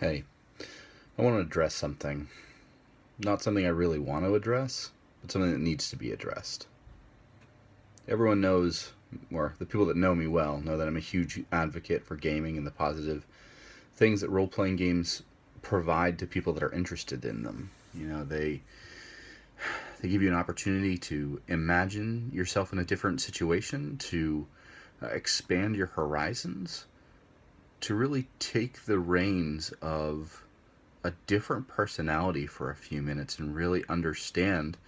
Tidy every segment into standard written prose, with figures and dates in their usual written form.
Hey, I want to address something. Not something I really want to address, but something that needs to be addressed. Everyone knows, or the people that know me well, know that I'm a huge advocate for gaming and the positive things that role playing games provide to people that are interested in them. They give you an opportunity to imagine yourself in a different situation, to expand your horizons, to really take the reins of a different personality for a few minutes and really understand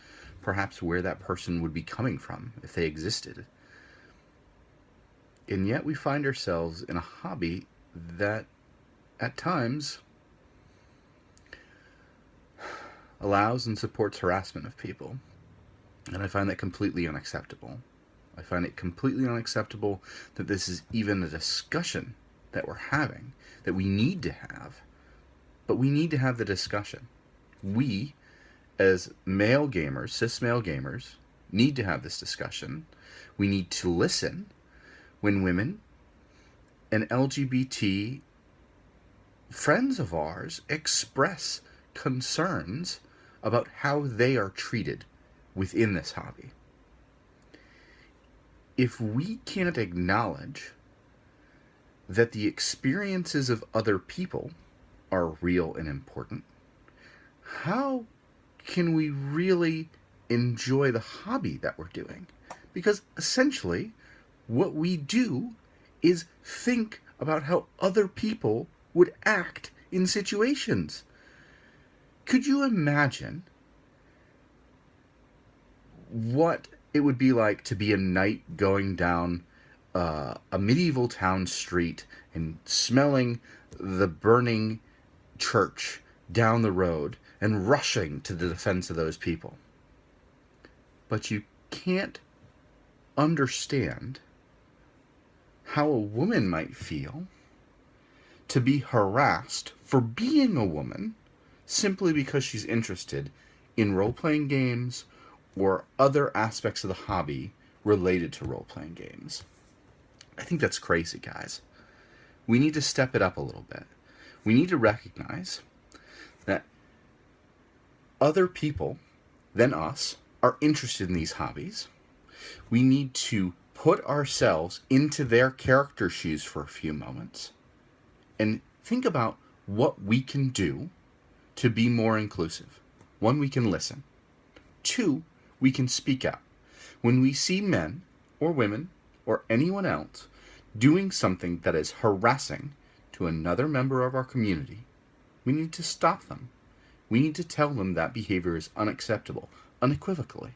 perhaps where that person would be coming from if they existed. And yet we find ourselves in a hobby that at times allows and supports harassment of people. And I find that completely unacceptable. I find it completely unacceptable that this is even a discussion that we're having, that we need to have. But we need to have the discussion. We, as male gamers, cis male gamers, need to have this discussion. We need to listen when women and LGBT friends of ours express concerns about how they are treated within this hobby. If we can't acknowledge that the experiences of other people are real and important, how can we really enjoy the hobby that we're doing? Because essentially, what we do is think about how other people would act in situations. Could you imagine what it would be like to be a knight going down a medieval town street and smelling the burning church down the road and rushing to the defense of those people? But you can't understand how a woman might feel to be harassed for being a woman simply because she's interested in role-playing games or other aspects of the hobby related to role-playing games. I think that's crazy, guys. We need to step it up a little bit. We need to recognize that other people than us are interested in these hobbies. We need to put ourselves into their character shoes for a few moments and think about what we can do to be more inclusive. One, we can listen. Two, we can speak out. When we see men or women or anyone else doing something that is harassing to another member of our community, we need to stop them. We need to tell them that behavior is unacceptable, unequivocally.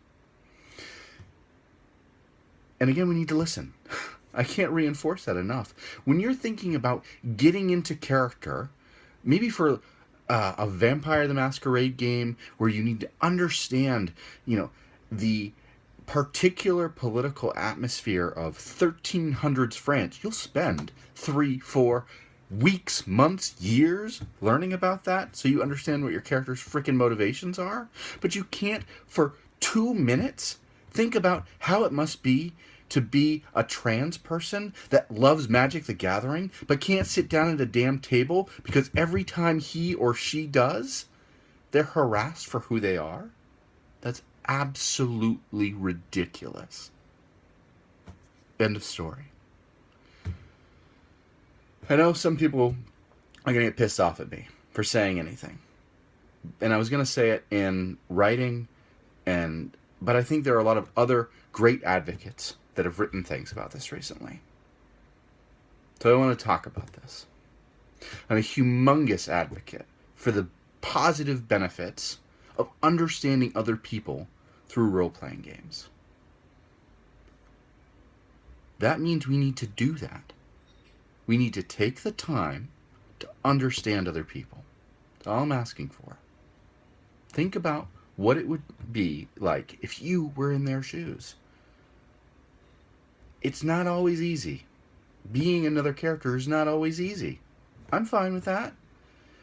And again, we need to listen. I can't reinforce that enough. When you're thinking about getting into character, maybe for a Vampire the Masquerade game where you need to understand, the particular political atmosphere of 1300s France, you'll spend 3, 4 weeks, months, years learning about that so you understand what your character's freaking motivations are. But you can't, for 2 minutes, think about how it must be to be a trans person that loves Magic the Gathering but can't sit down at a damn table because every time he or she does, they're harassed for who they are. That's absolutely ridiculous. End of story. I know some people are going to get pissed off at me for saying anything. And I was going to say it in writing, but I think there are a lot of other great advocates that have written things about this recently. So I want to talk about this. I'm a humongous advocate for the positive benefits of understanding other people through role-playing games. That means we need to do that. We need to take the time to understand other people. That's all I'm asking for. Think about what it would be like if you were in their shoes. It's not always easy. Being another character is not always easy. I'm fine with that.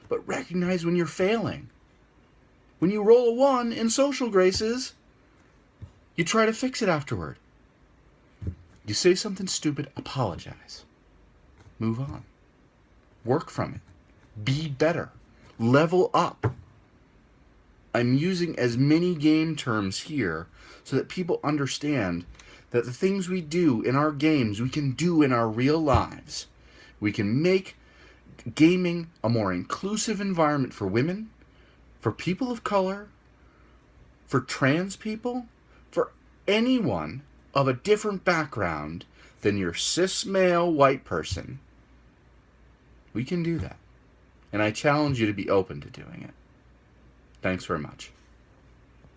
But recognize when you're failing. When you roll a 1 in social graces, you try to fix it afterward. You say something stupid, apologize. Move on. Work from it. Be better. Level up. I'm using as many game terms here so that people understand that the things we do in our games, we can do in our real lives. We can make gaming a more inclusive environment for women, for people of color, for trans people, for anyone of a different background than your cis male white person. We can do that. And I challenge you to be open to doing it. Thanks very much.